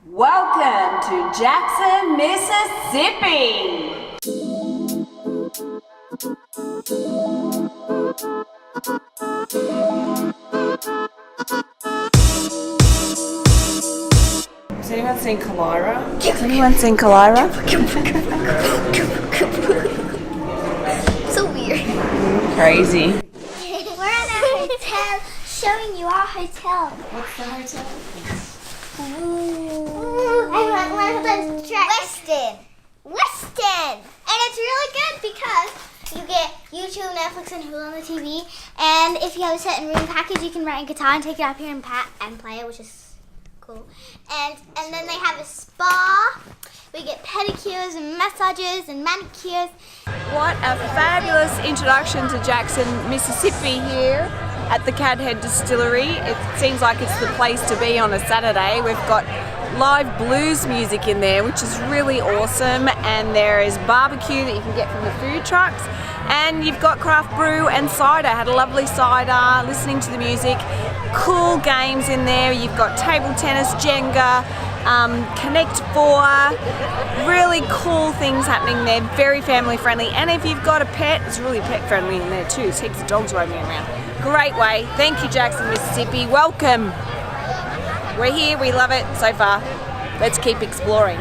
Welcome to Jackson, Mississippi. Has anyone seen Kalira? So weird. Crazy. We're at a hotel showing you our hotel. What's the hotel? Weston. And it's really good because you get YouTube, Netflix, and Hulu on the TV. And if you have a certain room package, you can rent a guitar and take it up here and play it, which is cool. And then they have a spa. We get pedicures and massages and manicures. What a fabulous introduction to Jackson, Mississippi here at the Cadhead Distillery. It seems like it's the place to be on a Saturday. We've got live blues music in there, which is really awesome, and there is barbecue that you can get from the food trucks, and you've got craft brew and cider. Had a lovely cider, listening to the music, cool games in there. You've got table tennis, Jenga, Connect 4, really cool things happening there, very family friendly, and if you've got a pet, it's really pet friendly in there too. It's heaps of dogs roaming around. Great way. Thank you, Jackson, Mississippi. Welcome. We're here, we love it so far. Let's keep exploring.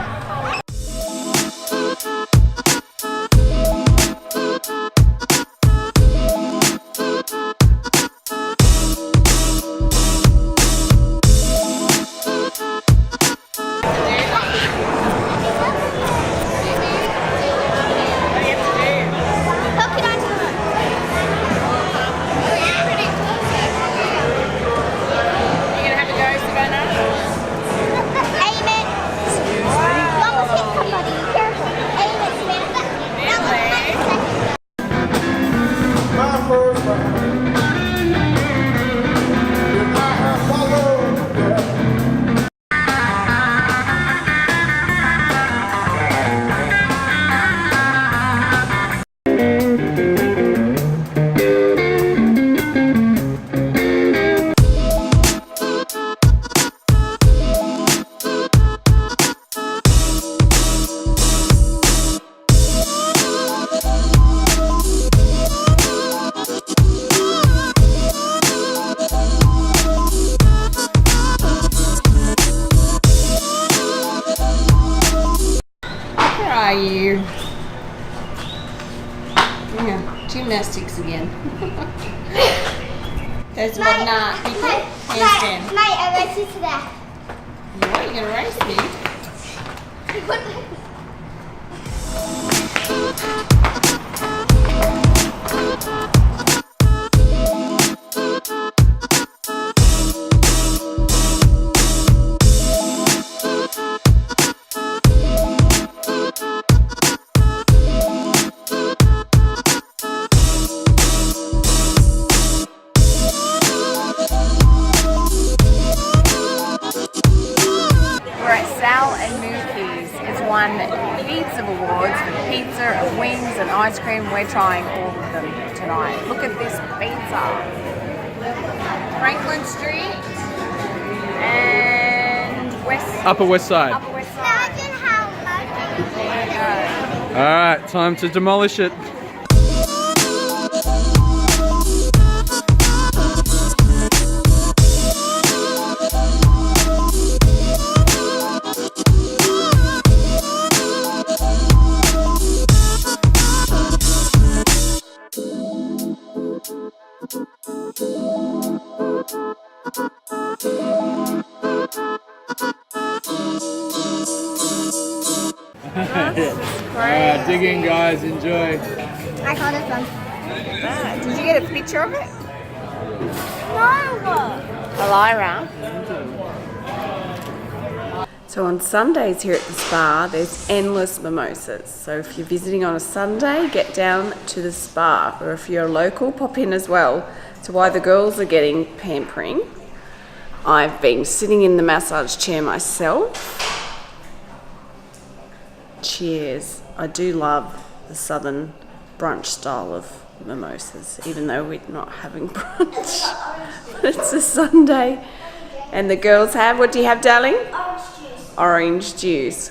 You. Yeah, gymnastics again. There's one handstand. Mate, I race you to that. What, you gonna race me? Won heaps of awards for pizza and wings and ice cream. We're trying all of them tonight. Look at this pizza. Franklin Street and Upper West Side. Imagine how much. Alright, time to demolish it. Alright, dig in guys, enjoy. I caught it from. Did you get a picture of it? No! Kalira. So on Sundays here at the spa, there's endless mimosas. So if you're visiting on a Sunday, get down to the spa. Or if you're local, pop in as well. So while the girls are getting pampering, I've been sitting in the massage chair myself. Cheers. I do love the southern brunch style of mimosas, even though we're not having brunch. But it's a Sunday. And the girls have, what do you have, darling? Orange juice. orange juice.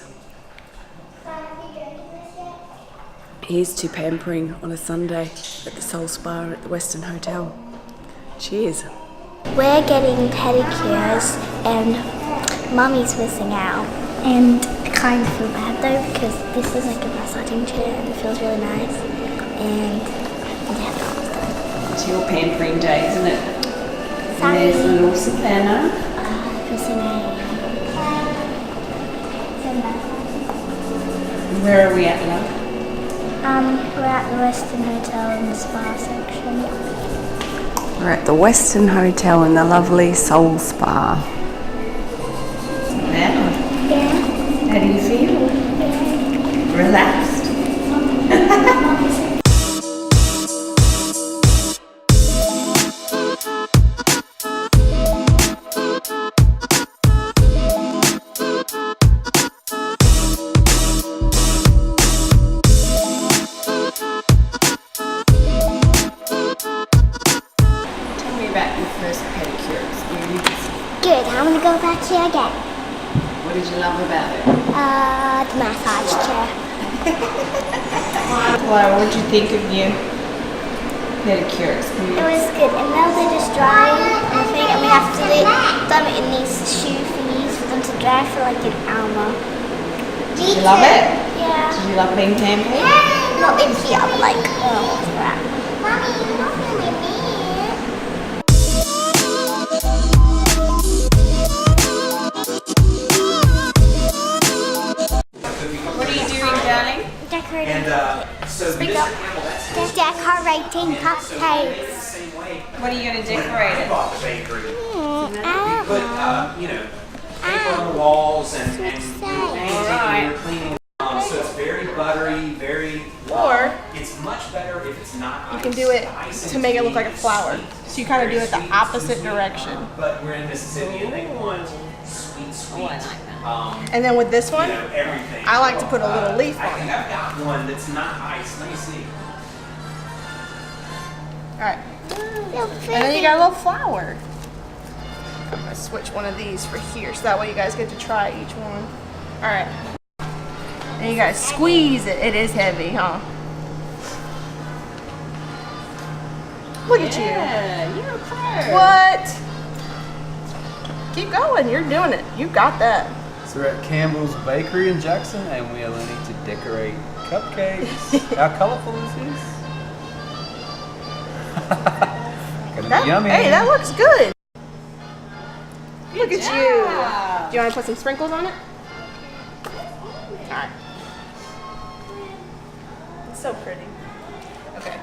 Here's to pampering on a Sunday at the Soul Spa at the Western Hotel. Cheers. We're getting pedicures and Mummy's missing out. And I kind of feel bad though because this is like a massaging chair and it feels really nice. And yeah, It's your pampering day, isn't it? sorry. And there's little Savannah. Where are we at, love? We're at the Western Hotel in the spa section. We're at the Western Hotel in the lovely Soul Spa. Savannah, Yeah. how do you feel? Relaxed? Tell me about your first pedicure experience. Good. I'm gonna go back here again. What did you love about it? The massage chair. Well, what did you think of your pedicure It experience? was good. And now they're just drying, I think, and we have to leave them in these shoe thingies for them to dry for like an hour. Did you love it? Yeah. Did you love being pampered? Not in here, but like, what's that? Mommy, you're not feeling me. What are you doing, darling? Decorating. So Speak up. They're decorating cupcakes. What are you going to decorate it? bought the bakery. I don't Put, know. paper on the walls and Say. painting and cleaning. So it's very buttery, very. Or It's much better if it's not. you can do it to make it look like a flower. So you kind of do it the opposite direction. But we're in Mississippi and they want sweet. Oh, I like that. And then with this one, Everything. I like to put a little leaf I on think it. I've got one that's not ice. Let me see. Alright. And then you got a little flower. I'm going to switch one of these for here so that way you guys get to try each one. Alright. And you guys squeeze it. It is heavy, huh? Look at you. Yeah, you're a pro. What? Keep going. You're doing it. You got that. So we're at Campbell's Bakery in Jackson and we are learning to decorate cupcakes. How colourful is this? Gonna be yummy. Hey, that looks good. Look at job. you. Do you want to put some sprinkles on it? Alright. It's so pretty. Okay.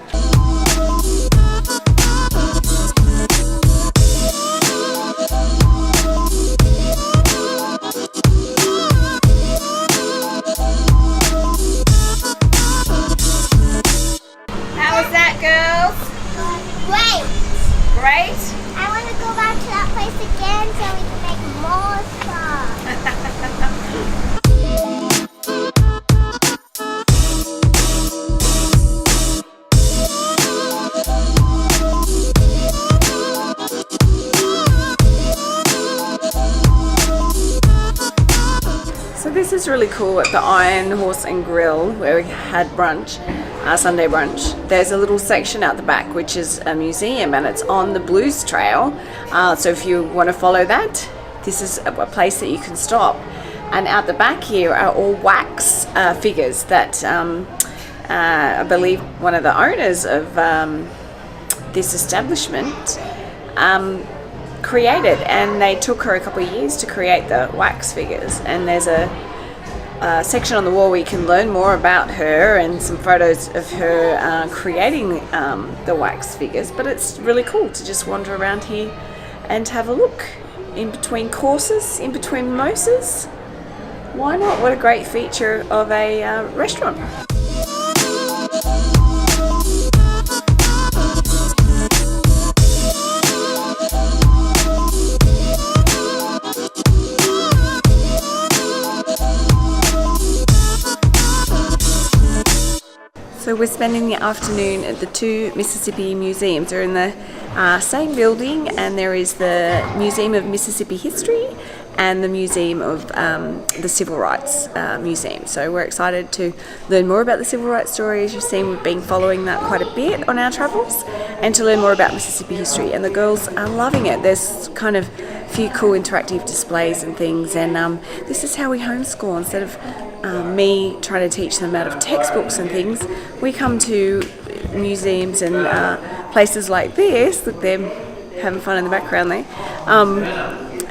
How was that, girls? Great. Great? I want to go back to that place again so we can make more So this is really cool at the Iron Horse and Grill where we had brunch, Sunday brunch. There's a little section out the back which is a museum and it's on the Blues Trail. So if you want to follow that, this is a place that you can stop. And out the back here are all wax figures that I believe one of the owners of this establishment created, and they took her a couple of years to create the wax figures. And there's a section on the wall where you can learn more about her and some photos of her creating the wax figures. But it's really cool to just wander around here and have a look in between courses, in between mimosas. Why not? What a great feature of a restaurant. So we're spending the afternoon at the two Mississippi museums. They're in the same building, and there is the Museum of Mississippi History and the Museum of the Civil Rights Museum. So we're excited to learn more about the civil rights story. As you've seen, we've been following that quite a bit on our travels, and to learn more about Mississippi history. And the girls are loving it. There's kind of a few cool interactive displays and things, and this is how we homeschool. Instead of me trying to teach them out of textbooks and things, we come to museums and places like this. Look, they're having fun in the background there.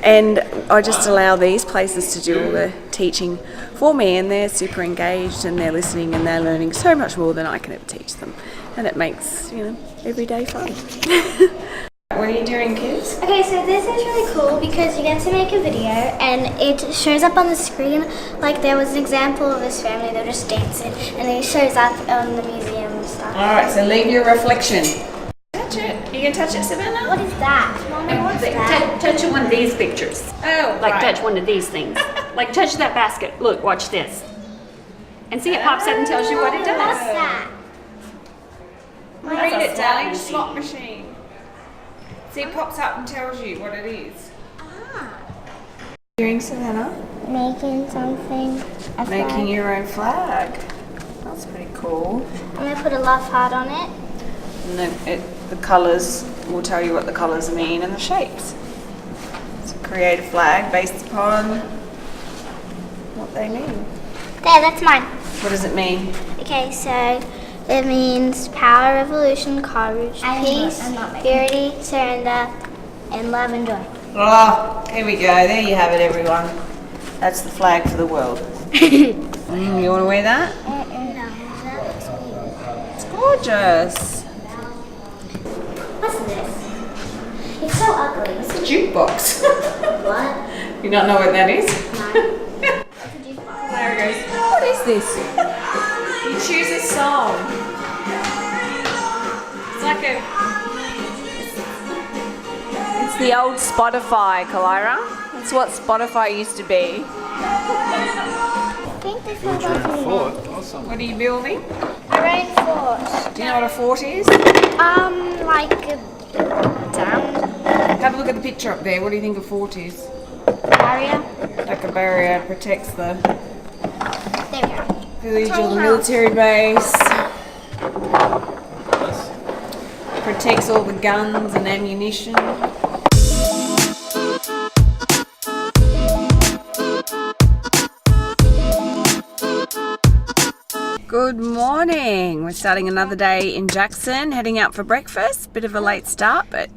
And I just allow these places to do all the teaching for me, and they're super engaged and they're listening and they're learning so much more than I can ever teach them. And it makes, every day fun. What are you doing, kids? Okay, so this is really cool because you get to make a video and it shows up on the screen. Like there was an example of this family, they were just dancing, and then it shows up on the museum and stuff. Alright, so leave your reflection. Touch it. You can touch it, Savannah? What is that? Mommy, what's that? Touch one of these pictures. Oh, Like right. touch one of these things. Like touch that basket. Look, watch this. And see, it pops up and tells you what it What's does. that? Read That's it, a darling. slot Slot machine. See, it pops up and tells you what it is. Doing, Savannah? Making something. A Making flag. your own flag. That's pretty cool. I'm gonna put a love heart on it. And the colours will tell you what the colours mean and the shapes. So create a flag based upon what they mean. There, that's mine. What does it mean? Okay, so it means power, revolution, courage, peace, purity, surrender, and love and joy. Oh, here we go. There you have it, everyone. That's the flag for the world. You want to wear that? It's gorgeous. What's this? It's so ugly. It's a jukebox. What? You don't know what that is? No. There it goes. What is this? You choose a song. It's like It's the old Spotify, Kalira. That's what Spotify used to be. I think this is what Awesome. What are you building? a rain force. Do you know what a fort is? Like a dam Have a look at the picture up there. What do you think a fort is? barrier. Like a barrier protects the There we go. village or Tiny the house. military base. Protects all the guns and ammunition. Good morning. We're starting another day in Jackson, heading out for breakfast. Bit of a late start, but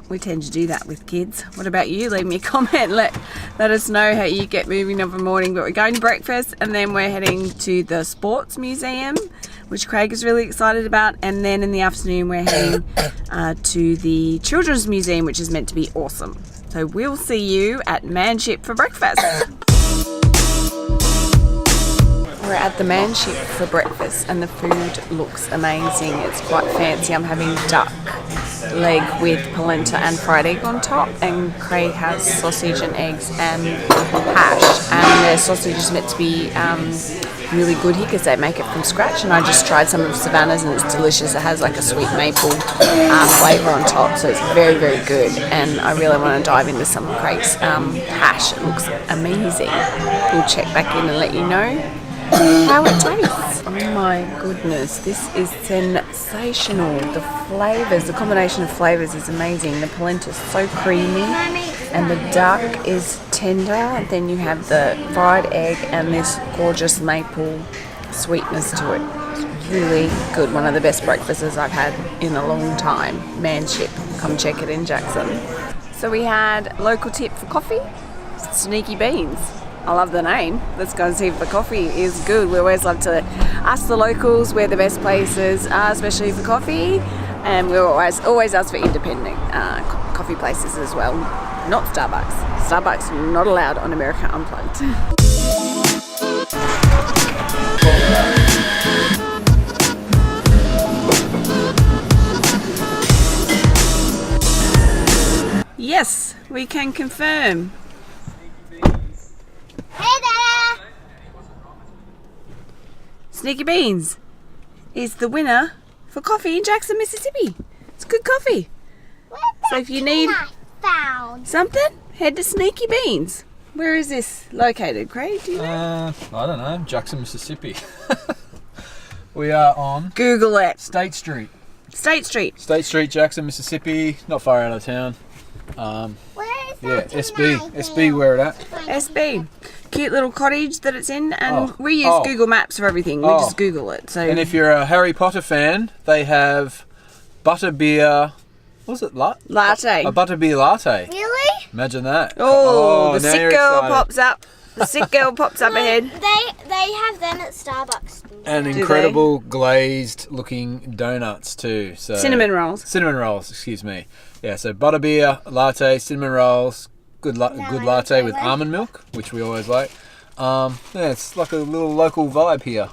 we tend to do that with kids. What about you? Leave me a comment. Let us know how you get moving of a morning. But we're going to breakfast and then we're heading to the sports museum, which Craig is really excited about. And then in the afternoon we're heading to the children's museum, which is meant to be awesome. So we'll see you at Manship for breakfast. We're at the Manship for breakfast and the food looks amazing. It's quite fancy. I'm having duck leg with polenta and fried egg on top, and Craig has sausage and eggs and hash, and the sausage is meant to be really good here because they make it from scratch, and I just tried some of Savannah's and it's delicious. It has like a sweet maple flavour on top, so it's very, very good, and I really want to dive into some of Craig's hash. It looks amazing. We'll check back in and let you know how it tastes. Oh my goodness, this is sensational. The flavours, the combination of flavours is amazing. The polenta is so creamy and the duck is tender. And then you have the fried egg and this gorgeous maple sweetness to it. It's really good. One of the best breakfasts I've had in a long time. Manship. Come check it in Jackson. So we had local tip for coffee, Sneaky Beans. I love the name. Let's go and see if the coffee is good. We always love to ask the locals where the best places are, especially for coffee. And we always ask for independent coffee places as well. Not Starbucks. Starbucks not allowed on America Unplugged. Yes, we can confirm. Hey there! Sneaky Beans is the winner for coffee in Jackson, Mississippi. It's good coffee. So if you need I found. something, head to Sneaky Beans. Where is this located, Craig? Do you know? I don't know. Jackson, Mississippi. We are on Google it. State Street. State Street. State Street, Jackson, Mississippi. Not far out of town. Where is Yeah, that SB. tonight? SB, where it at? SB. Cute little cottage that it's in, and Oh. we use Oh. Google Maps for everything. We Oh. just Google it. So And if you're a Harry Potter fan, they have butterbeer. What was it? latte. A butterbeer latte. Really? Imagine that. Oh, the now sick you're girl excited. pops up. The sick girl pops up ahead. They have them at Starbucks. And they? incredible glazed looking donuts too. So Cinnamon rolls. Cinnamon rolls, excuse me. Yeah, so butterbeer, latte, cinnamon rolls, good latte with almond milk, which we always like. Yeah, it's like a little local vibe here.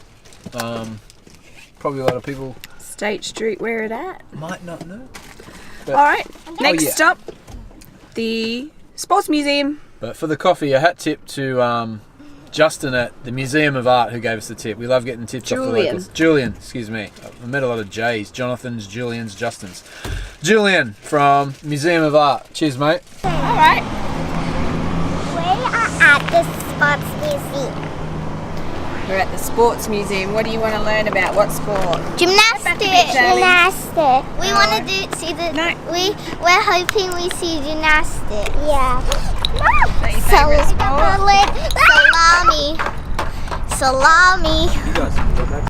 Probably a lot of people State Street, where it at? might not know. All right. Next yeah. stop, the Sports Museum. But for the coffee, a hat tip to Justin at the Museum of Art who gave us the tip. We love getting tips off the Julian. locals. Julian, excuse me. I've met a lot of J's. Jonathans, Julians, Justins. Julian from Museum of Art. Cheers, mate. All right. We are at the Sports Museum. We're at the Sports Museum. What do you want to learn about? What sport? Gymnastics. Charlie. Gymnastics. We want to see the. No. We're hoping we see gymnastics. Yeah. Your favourite sport? Salami. You guys can go back.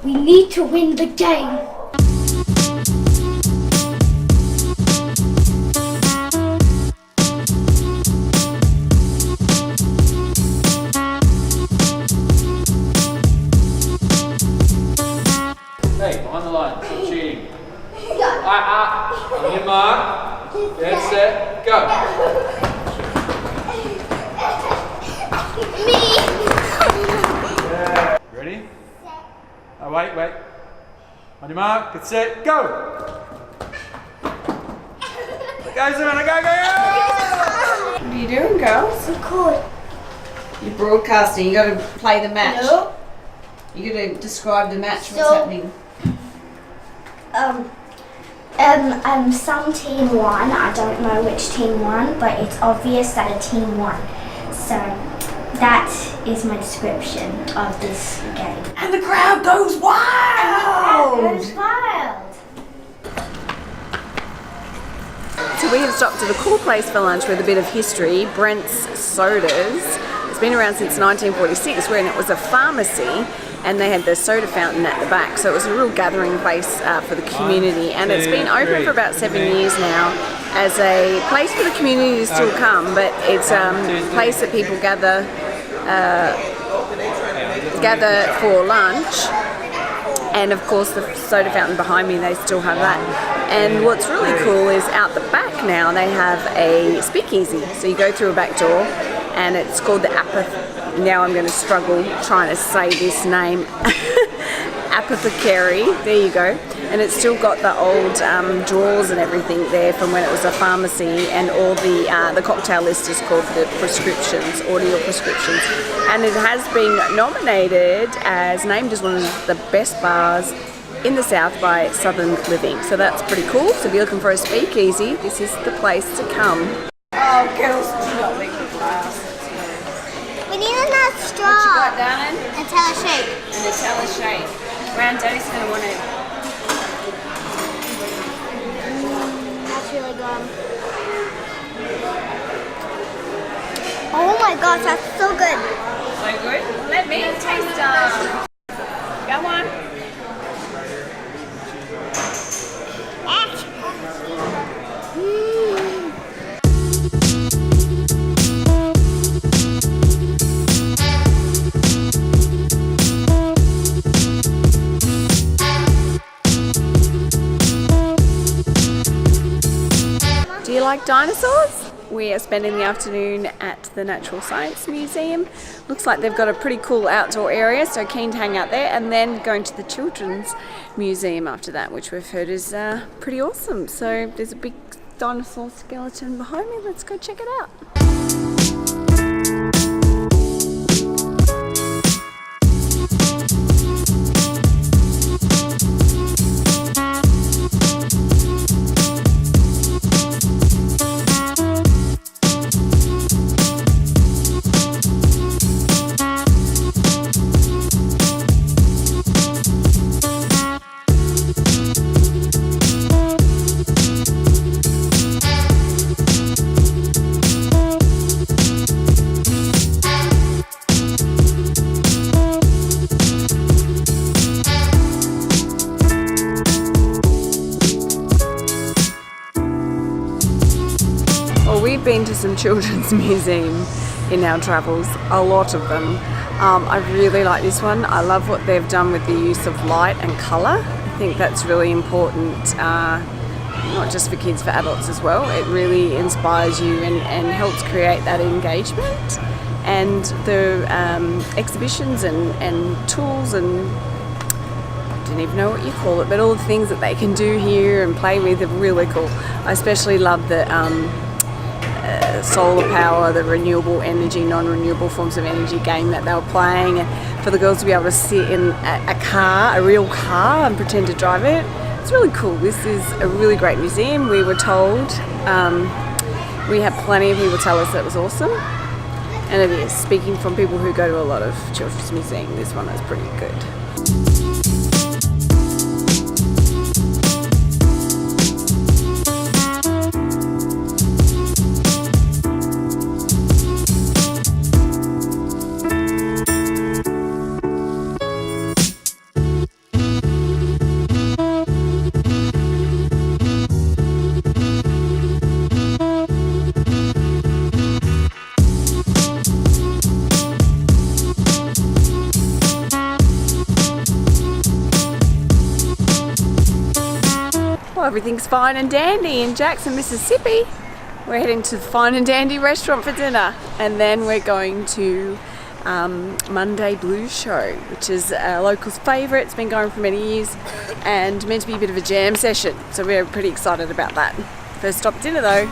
We need to win the game. Hey, behind the line. Stop cheating. On your mark. Get set. Go. Ready? Oh, wait. On your mark. Get set. Go. Go, Savannah. Go. What are you doing, girls? Record. You're broadcasting. You got to play the match. No. You got to describe the match. What's So- happening? Some team won. I don't know which team won, but it's obvious that a team won. So that is my description of this game. And the crowd goes wild. Goes wild. So we have stopped at a cool place for lunch with a bit of history, Brent's Sodas. It's been around since 1946 when it was a pharmacy and they had the soda fountain at the back. So it was a real gathering place for the community, and it's been open for about 7 years now as a place for the community to still come, but it's a place that people gather for lunch. And of course the soda fountain behind me, they still have that. And what's really cool is out the back now they have a speakeasy. So you go through a back door and it's called the now I'm going to struggle trying to say this name. Apothecary, there you go. And it's still got the old drawers and everything there from when it was a pharmacy, and all the cocktail list is called the prescriptions, audio prescriptions. And it has been named as one of the best bars in the South by Southern Living. So that's pretty cool. So if you're looking for a speakeasy, this is the place to come. Oh, girls, do not make me laugh. We need another straw. What you got, darling? Nutella shake. And a Nutella shake. Round Daddy's going to want it. That's really good. Oh my gosh, that's so good. So good. Let me taste them. Go on. Do you like dinosaurs? We are spending the afternoon at the Natural Science Museum. Looks like they've got a pretty cool outdoor area, so keen to hang out there, and then going to the Children's Museum after that, which we've heard is pretty awesome. So there's a big dinosaur skeleton behind me. Let's go check it out. been to some children's museums in our travels, a lot of them. I really like this one. I love what they've done with the use of light and colour. I think that's really important, not just for kids, for adults as well. It really inspires you and helps create that engagement. And the exhibitions and tools and I don't even know what you call it, but all the things that they can do here and play with are really cool. I especially love the solar power, the renewable energy, non-renewable forms of energy game that they were playing, and for the girls to be able to sit in a car, a real car, and pretend to drive it. It's really cool. This is a really great museum. We were told, we had plenty of people tell us that it was awesome, and it is. Speaking from people who go to a lot of children's museums, this one is pretty good. Well, everything's fine and dandy in Jackson, Mississippi. We're heading to the Fine and Dandy restaurant for dinner, and then we're going to Monday Blues Show, which is a local's favourite. It's been going for many years and meant to be a bit of a jam session, so we're pretty excited about that. First stop dinner though.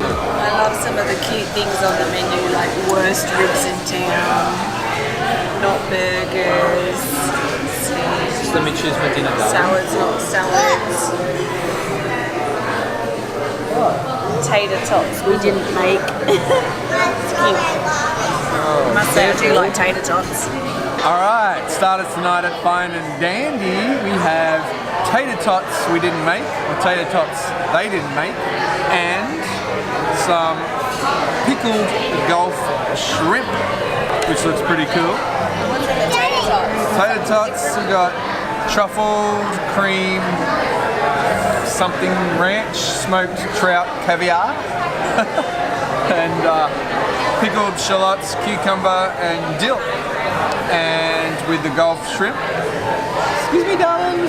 I love some of the cute things on the menu, like worst ribs in town, not burgers, Just let me choose for dinner, darling. salads, not salads, tater tots we didn't make. It's cute. I must say I do like tater tots. Alright, started tonight at Fine and Dandy. We have tater tots we didn't make, or tater tots they didn't make, and some pickled Gulf shrimp, which looks pretty cool. Tater tots, we got truffled cream, something ranch, smoked trout caviar, and pickled shallots, cucumber, and dill. And with the Gulf shrimp. Excuse me, darling.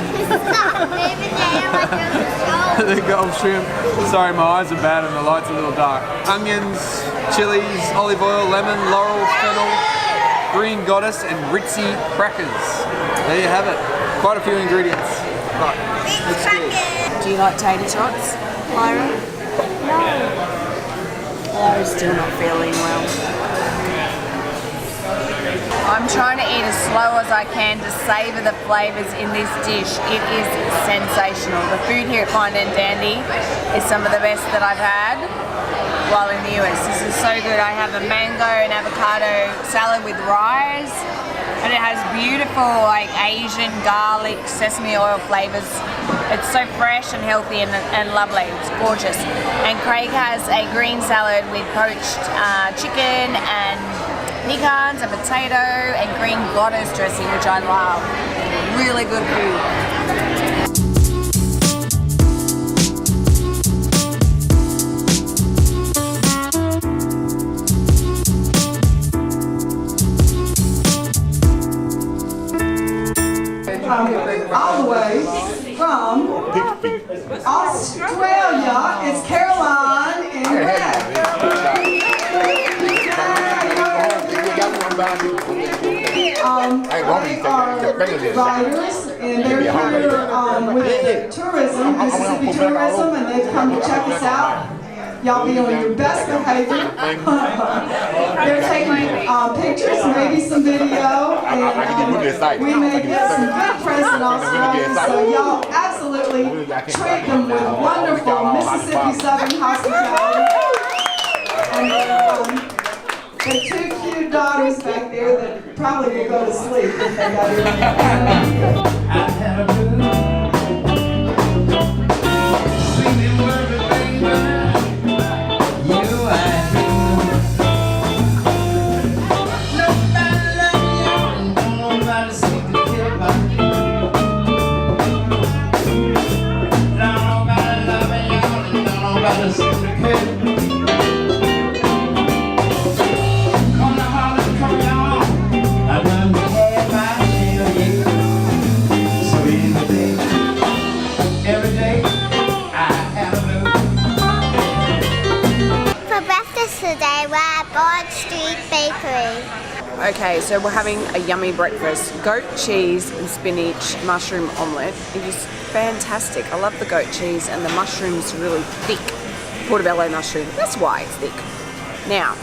The Gulf shrimp. Sorry, my eyes are bad and the light's a little dark. Onions, chilies, olive oil, lemon, laurel, fennel, green goddess, and ritzy crackers. There you have it. Quite a few ingredients. Right, let's do it. Do you like tater tots, Lyra? No. Lyra's still not feeling well. I'm trying to eat as slow as I can to savour the flavours in this dish. It is sensational. The food here at Fine and Dandy is some of the best that I've had while in the US. This is so good. I have a mango and avocado salad with rice, and it has beautiful like Asian garlic, sesame oil flavours. It's so fresh and healthy and lovely. It's gorgeous. And Craig has a green salad with poached chicken and pecans and potato and green goddess dressing, which I love. Really good All the way from Australia, it's Caroline and Brent. They are writers, and they're here with tourism, Mississippi Tourism, and they've come to check us out. Y'all be on your best behavior. They're taking pictures, maybe some video, and we may get some good press in Australia, so y'all absolutely treat them with wonderful Mississippi Southern hospitality. And the two cute daughters back there that probably will go to sleep if they got breakfast today. We're at Bond Street Bakery. Okay, so we're having a yummy breakfast. Goat cheese and spinach mushroom omelette. It is fantastic. I love the goat cheese and the mushroom's really thick. Portobello mushroom, that's why it's thick. Now,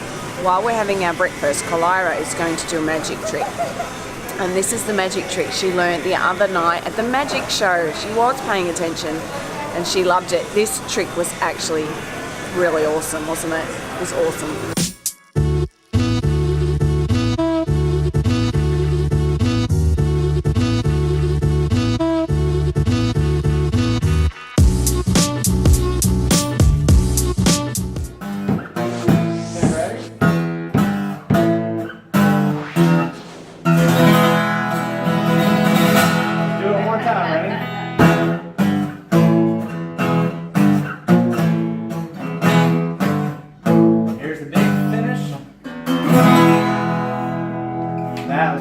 while we're having our breakfast, Kalira is going to do a magic trick. And this is the magic trick she learned the other night at the magic show. She was paying attention and she loved it. This trick was actually really awesome, wasn't it? It was awesome.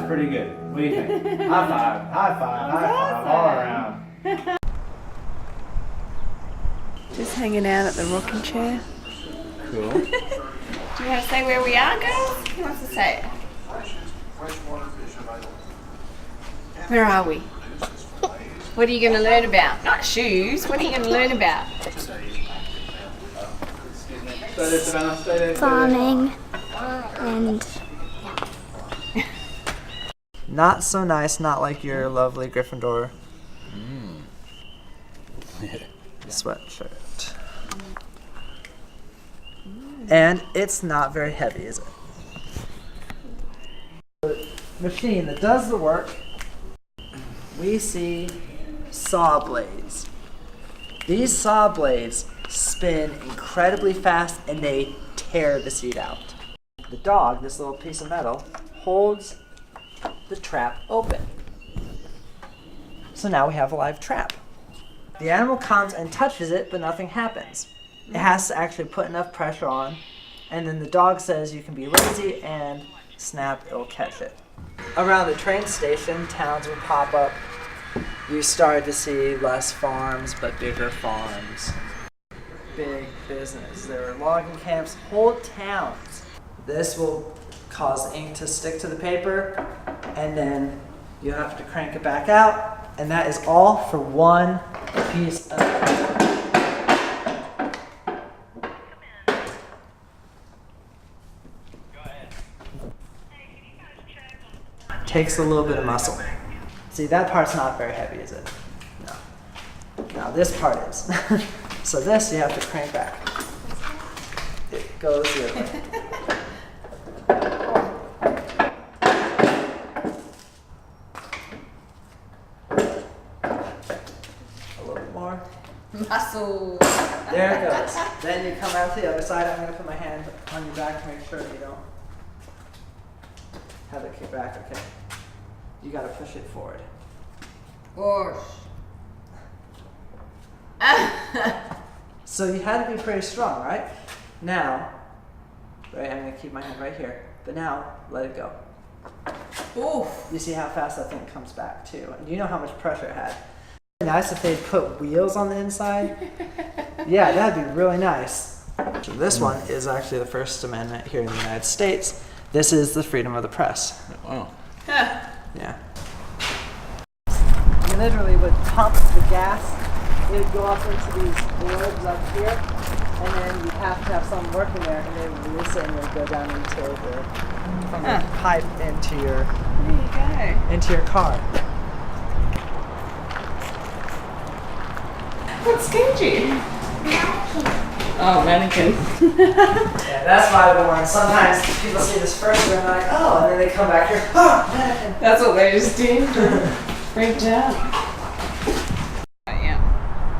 Pretty good. What do you think? High five, high five, high five, all around. Just hanging out at the rocking chair. Cool. Do you want to say where we are, girls? Who wants to say it? Where are we? What are you going to learn about? Not shoes. What are you going to learn about? Farming and Not so nice, not like your lovely Gryffindor sweatshirt. And it's not very heavy, is it? The machine that does the work, we see saw blades. These saw blades spin incredibly fast and they tear the seed out. The dog, this little piece of metal, holds the trap open. So now we have a live trap. The animal comes and touches it, but nothing happens. It has to actually put enough pressure on, and then the dog says you can be lazy and snap, it'll catch it. Around the train station, towns would pop up. You started to see less farms, but bigger farms. Big business. There were logging camps, whole towns. This will cause ink to stick to the paper, and then you have to crank it back out, and that is all for one piece of takes a little bit of muscle. See, that part's not very heavy, is it? No. Now this part is. So this you have to crank back. It goes the other way. Muscle. There it goes. Then you come out to the other side. I'm going to put my hand on your back to make sure you don't have it kick back. Okay. You got to push it forward. Push. So you had to be pretty strong, right? Now, right, I'm going to keep my hand right here. But now, let it go. Oof. You see how fast that thing comes back, too. And you know how much pressure it had. Nice if they'd put wheels on the inside. Yeah, that'd be really nice. So this one is actually the First Amendment here in the United States. This is the freedom of the press. Wow. Yeah. You literally would pump the gas. It would go up into these orbs up here, and then you'd have to have someone working there, and they would release it, and it would go down into the from the pipe into your into your car. What scared you? Oh, mannequin. Yeah, that's why the one. Sometimes people see this first and they're like, oh, and then they come back here, oh, mannequin. That's what they just did. Freaked out. Yeah.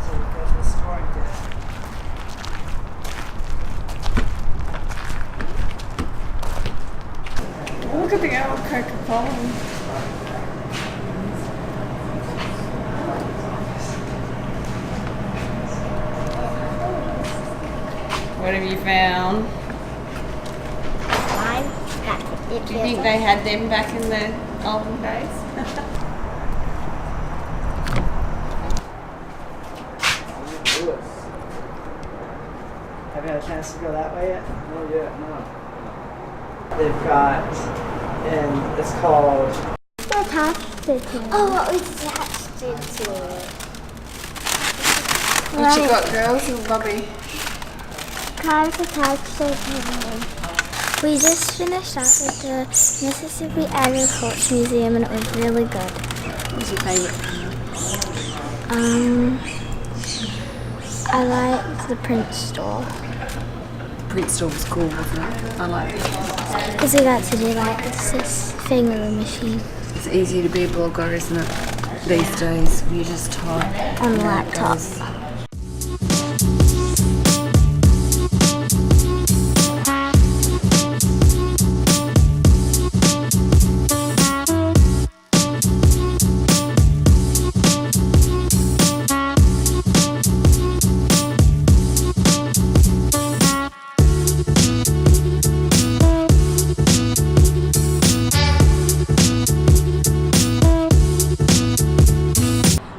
So we go to the store and get it. Look at the old Coca-Cola. What have you found? Do you think they had them back in the olden days? Have haven't had a chance to go that way yet? Oh yeah, no. They've got, and it's called... Attached it to it. Oh, it's attached it to it. What you got, girls? And Bobby. Cars attached to it. We just finished up with the Mississippi Agriculture Museum and it was really good. What's your favourite? I liked the print store. Print store was cool, wasn't it? I like it. Because we got to do like this thing with a machine. It's easy to be a blogger, isn't it? These days, you just type On the laptop.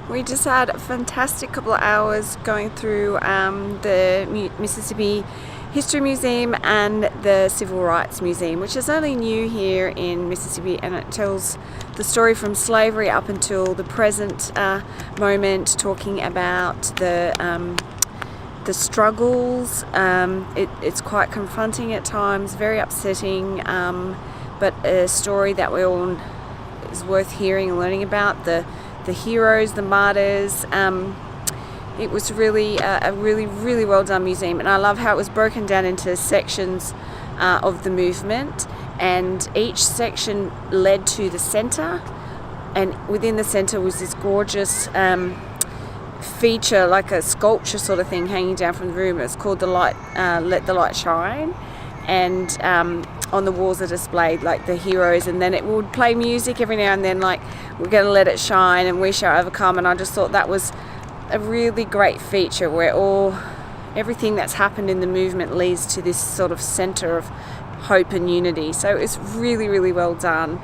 We just had a fantastic couple of hours going through the Mississippi History Museum and the Civil Rights Museum, which is only new here in Mississippi, and it tells the story from slavery up until the present moment, talking about the struggles. It's quite confronting at times, very upsetting, but a story that we all is worth hearing and learning about. The heroes, the martyrs. It was really a really well done museum, and I love how it was broken down into sections of the movement, and each section led to the center, and within the center was this gorgeous feature, like a sculpture sort of thing hanging down from the room. It's called the light, Let the Light Shine, and on the walls are displayed like the heroes, and then it would play music every now and then, like we're going to let it shine and we shall overcome. And I just thought that was a really great feature where everything that's happened in the movement leads to this sort of center of hope and unity. So it's really well done.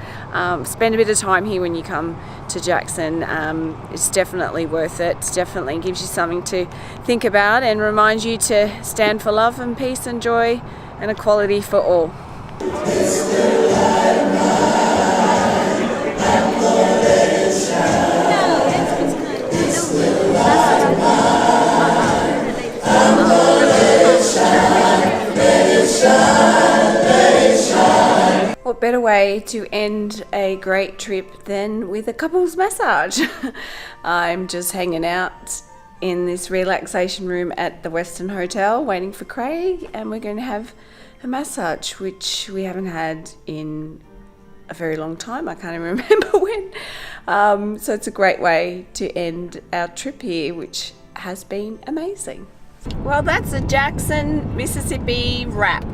Spend a bit of time here when you come to Jackson. It's definitely worth it. It definitely gives you something to think about and reminds you to stand for love and peace and joy and equality for all. What better way to end a great trip than with a couples massage? I'm just hanging out in this relaxation room at the Western Hotel waiting for Craig, and we're going to have a massage, which we haven't had in a very long time. I can't even remember when. So it's a great way to end our trip here, which has been amazing. Well, that's a Jackson, Mississippi wrap.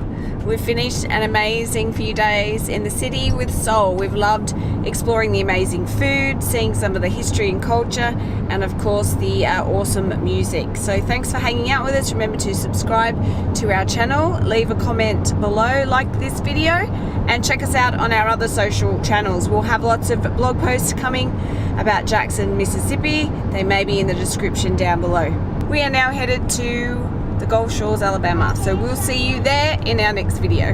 We've finished an amazing few days in the city with Soul. We've loved exploring the amazing food, seeing some of the history and culture, and of course the awesome music. So thanks for hanging out with us. Remember to subscribe to our channel, leave a comment below, like this video, and check us out on our other social channels. We'll have lots of blog posts coming about Jackson, Mississippi. They may be in the description down below. We are now headed to the Gulf Shores, Alabama. So we'll see you there in our next video.